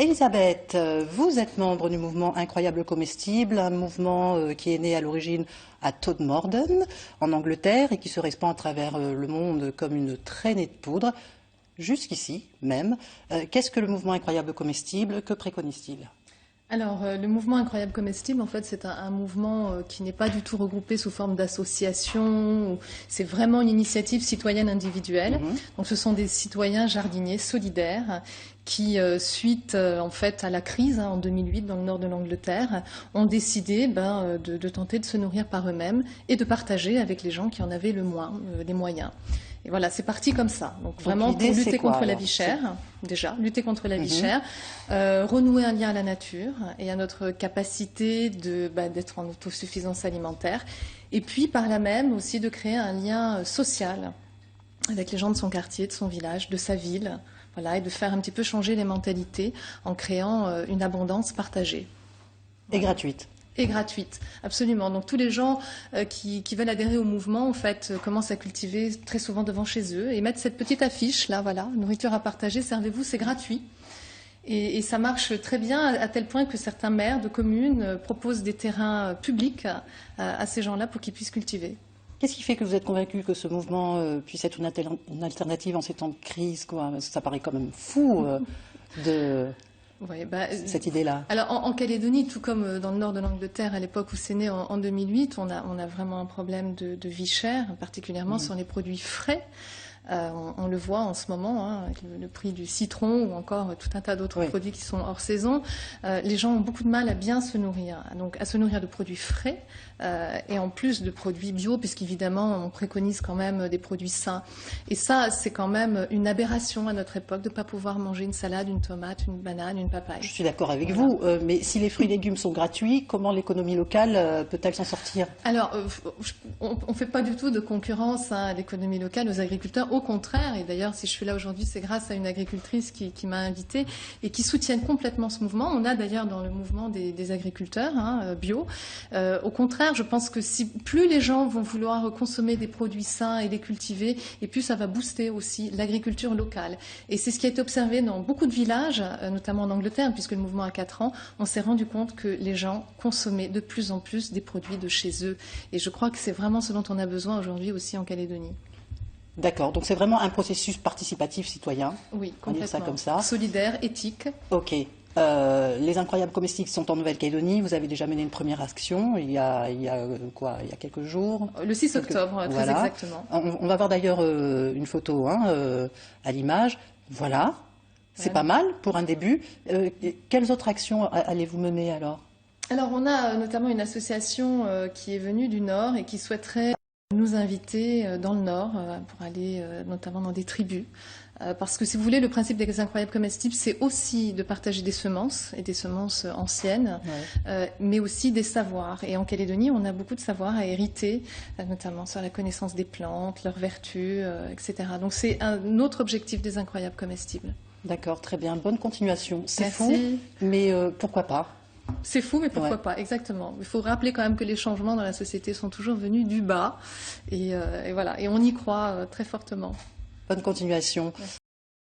Elisabeth, vous êtes membre du mouvement Incroyable Comestible, un mouvement qui est né à l'origine à Todmorden, en Angleterre, et qui se répand à travers le monde comme une traînée de poudre, jusqu'ici même. Qu'est-ce que le mouvement Incroyable Comestible? Que préconise-t-il? Alors, le mouvement Incroyable Comestible, en fait, c'est un mouvement qui n'est pas du tout regroupé sous forme d'association. C'est vraiment une initiative citoyenne individuelle. Donc, ce sont des citoyens jardiniers solidaires qui, suite en fait à la crise en 2008 dans le nord de l'Angleterre, ont décidé de tenter de se nourrir par eux-mêmes et de partager avec les gens qui en avaient le moins les moyens. Et voilà, c'est parti comme ça. Donc vraiment pour lutter contre la vie chère, déjà, lutter contre la vie chère, renouer un lien à la nature et à notre capacité d'être en autosuffisance alimentaire. Et puis par là même aussi de créer un lien social avec les gens de son quartier, de son village, de sa ville, voilà, et de faire un petit peu changer les mentalités en créant une abondance partagée. Et gratuite. Et gratuite, absolument. Donc tous les gens qui veulent adhérer au mouvement, en fait, commencent à cultiver très souvent devant chez eux et mettre cette petite affiche, là, voilà, nourriture à partager, servez-vous, c'est gratuit. Et ça marche très bien à tel point que certains maires de communes proposent des terrains publics à ces gens-là pour qu'ils puissent cultiver. Qu'est-ce qui fait que vous êtes convaincu que ce mouvement puisse être une alternative en ces temps de crise, quoi? Parce que ça paraît quand même fou Oui, cette idée-là. Alors en Calédonie, tout comme dans le nord de l'Angleterre à l'époque où c'est né en 2008, on a vraiment un problème de vie chère, particulièrement sur les produits frais. On le voit en ce moment, hein, avec le prix du citron ou encore tout un tas d'autres produits qui sont hors saison. Les gens ont beaucoup de mal à bien se nourrir, donc à se nourrir de produits frais et en plus de produits bio, puisqu'évidemment on préconise quand même des produits sains. Et ça, c'est quand même une aberration à notre époque de ne pas pouvoir manger une salade, une tomate, une banane, une papaye. Je suis d'accord avec vous, mais si les fruits et légumes sont gratuits, comment l'économie locale peut-elle s'en sortir? Alors, on ne fait pas du tout de concurrence à l'économie locale, aux agriculteurs. Au contraire, et d'ailleurs, si je suis là aujourd'hui, c'est grâce à une agricultrice qui m'a invitée et qui soutiennent complètement ce mouvement. On a d'ailleurs dans le mouvement des agriculteurs bio. Au contraire, je pense que plus les gens vont vouloir consommer des produits sains et les cultiver, et plus ça va booster aussi l'agriculture locale. Et c'est ce qui a été observé dans beaucoup de villages, notamment en Angleterre, puisque le mouvement a 4 ans. On s'est rendu compte que les gens consommaient de plus en plus des produits de chez eux. Et je crois que c'est vraiment ce dont on a besoin aujourd'hui aussi en Calédonie. D'accord, donc c'est vraiment un processus participatif citoyen. Oui, complètement. On dit ça comme ça. Solidaire, éthique. Ok. Les Incroyables Comestibles sont en Nouvelle-Calédonie. Vous avez déjà mené une première action il y a quelques jours. Le 6 octobre, très exactement. On va voir d'ailleurs une photo à l'image. Voilà, c'est pas mal pour un début. Quelles autres actions allez-vous mener alors? Alors on a notamment une association qui est venue du Nord et qui souhaiterait nous inviter dans le Nord pour aller notamment dans des tribus. Parce que si vous voulez, le principe des Incroyables Comestibles, c'est aussi de partager des semences, et des semences anciennes, mais aussi des savoirs. Et en Calédonie, on a beaucoup de savoirs à hériter, notamment sur la connaissance des plantes, leurs vertus, etc. Donc c'est un autre objectif des Incroyables Comestibles. D'accord, très bien. Bonne continuation. C'est fou, Merci. mais pourquoi pas? C'est fou, mais pourquoi pas, exactement. Il faut rappeler quand même que les changements dans la société sont toujours venus du bas. Et voilà, et on y croit très fortement. Bonne continuation. Merci.